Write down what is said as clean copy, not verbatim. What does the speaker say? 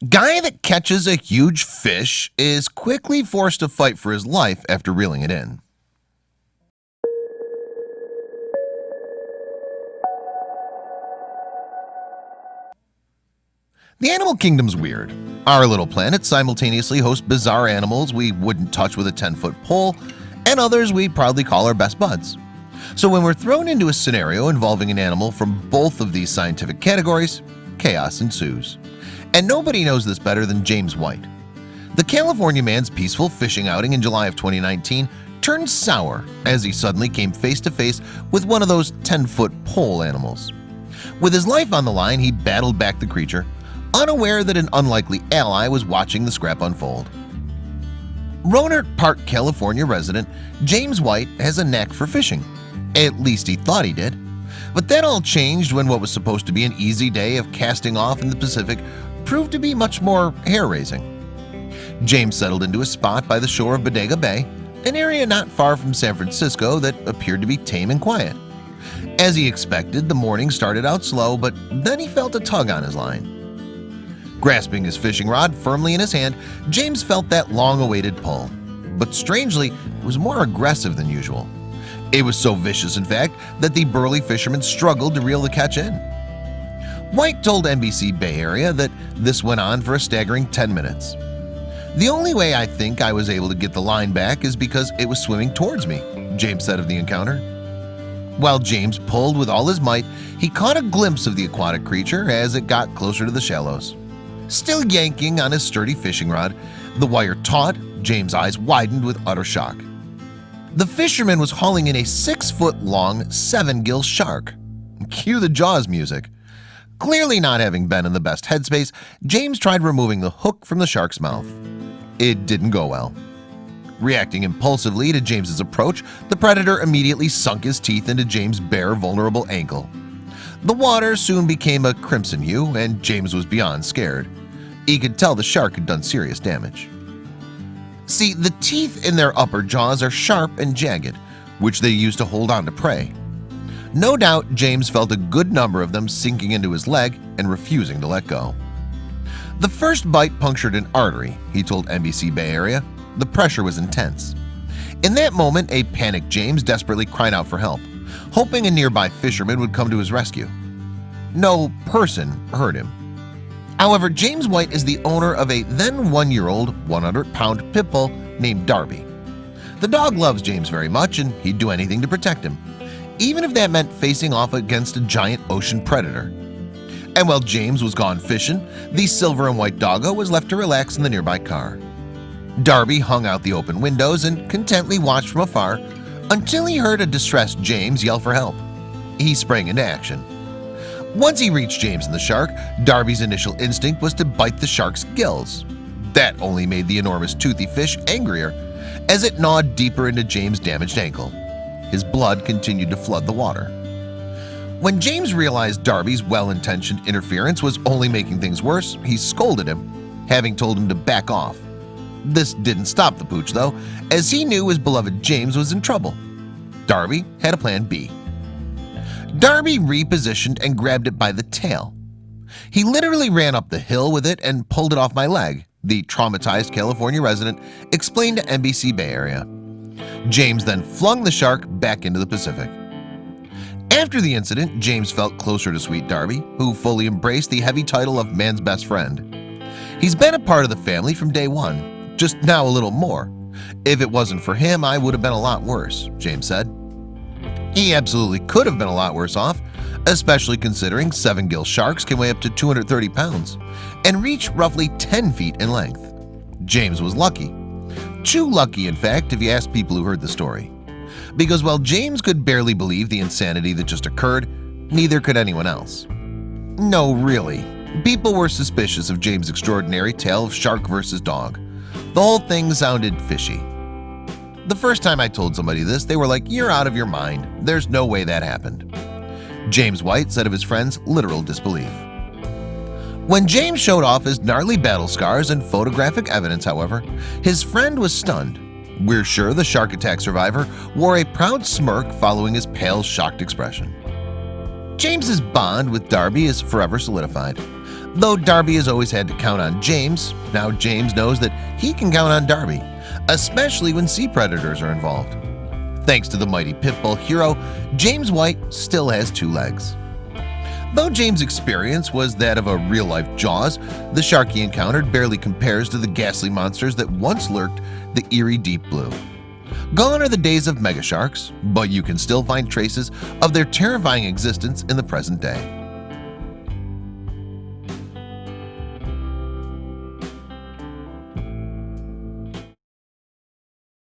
Guy that catches a huge fish is quickly forced to fight for his life after reeling it in. The animal kingdom's weird. Our little planet simultaneously hosts bizarre animals we wouldn't touch with a 10-foot pole, and others we proudly call our best buds. So when we're thrown into a scenario involving an animal from both of these scientific categories, chaos ensues. And nobody knows this better than James White. The California man's peaceful fishing outing in July of 2019 turned sour as he suddenly came face to face with one of those 10-foot pole animals. With his life on the line, he battled back the creature, unaware that an unlikely ally was watching the scrap unfold. Rohnert Park, California resident James White has a knack for fishing. At least he thought he did. But that all changed when what was supposed to be an easy day of casting off in the Pacific proved to be much more hair-raising. James settled into a spot by the shore of Bodega Bay, an area not far from San Francisco that appeared to be tame and quiet. As he expected, the morning started out slow, but then he felt a tug on his line. Grasping his fishing rod firmly in his hand, James felt that long-awaited pull. But strangely, it was more aggressive than usual. It was so vicious, in fact, that the burly fisherman struggled to reel the catch in. White told NBC Bay Area that this went on for a staggering 10 minutes. "The only way I think I was able to get the line back is because it was swimming towards me," James said of the encounter. While James pulled with all his might, he caught a glimpse of the aquatic creature as it got closer to the shallows. Still yanking on his sturdy fishing rod, the wire taut, James' eyes widened with utter shock. The fisherman was hauling in a 6-foot-long, 7-gill shark. Cue the Jaws music. Clearly not having been in the best headspace, James tried removing the hook from the shark's mouth. It didn't go well. Reacting impulsively to James's approach, the predator immediately sunk his teeth into James' bare, vulnerable ankle. The water soon became a crimson hue, and James was beyond scared. He could tell the shark had done serious damage. See, the teeth in their upper jaws are sharp and jagged, which they use to hold on to prey. No doubt James felt a good number of them sinking into his leg and refusing to let go. "The first bite punctured an artery," he told NBC Bay Area. "The pressure was intense." In that moment, a panicked James desperately cried out for help, hoping a nearby fisherman would come to his rescue. No person heard him. However, James White is the owner of a then 1-year-old, 100-pound pit bull named Darby. The dog loves James very much, and he'd do anything to protect him, even if that meant facing off against a giant ocean predator. And while James was gone fishing, the silver and white doggo was left to relax in the nearby car. Darby hung out the open windows and contently watched from afar until he heard a distressed James yell for help. He sprang into action. Once he reached James and the shark, Darby's initial instinct was to bite the shark's gills. That only made the enormous toothy fish angrier as it gnawed deeper into James' damaged ankle. His blood continued to flood the water. When James realized Darby's well-intentioned interference was only making things worse, he scolded him, having told him to back off. This didn't stop the pooch, though, as he knew his beloved James was in trouble. Darby had a plan B. Darby repositioned and grabbed it by the tail. "He literally ran up the hill with it and pulled it off my leg," the traumatized California resident explained to NBC Bay Area. James then flung the shark back into the Pacific. After the incident, James felt closer to Sweet Darby, who fully embraced the heavy title of man's best friend. "He's been a part of the family from day one, just now a little more. If it wasn't for him, I would have been a lot worse," James said. He absolutely could have been a lot worse off, especially considering 7-gill sharks can weigh up to 230 pounds and reach roughly 10 feet in length. James was lucky. Too lucky, in fact, if you ask people who heard the story. Because while James could barely believe the insanity that just occurred, neither could anyone else. No, really. People were suspicious of James' extraordinary tale of shark versus dog. The whole thing sounded fishy. The first time I told somebody this, they were like, "You're out of your mind. There's no way that happened." James White said of his friend's literal disbelief. When James showed off his gnarly battle scars and photographic evidence, however, his friend was stunned. We're sure the shark attack survivor wore a proud smirk following his pale, shocked expression. James's bond with Darby is forever solidified. Though Darby has always had to count on James, now James knows that he can count on Darby, especially when sea predators are involved. Thanks to the mighty pitbull hero, James White still has 2 legs. Though James' experience was that of a real-life Jaws, the shark he encountered barely compares to the ghastly monsters that once lurked the eerie deep blue. Gone are the days of mega sharks, but you can still find traces of their terrifying existence in the present day.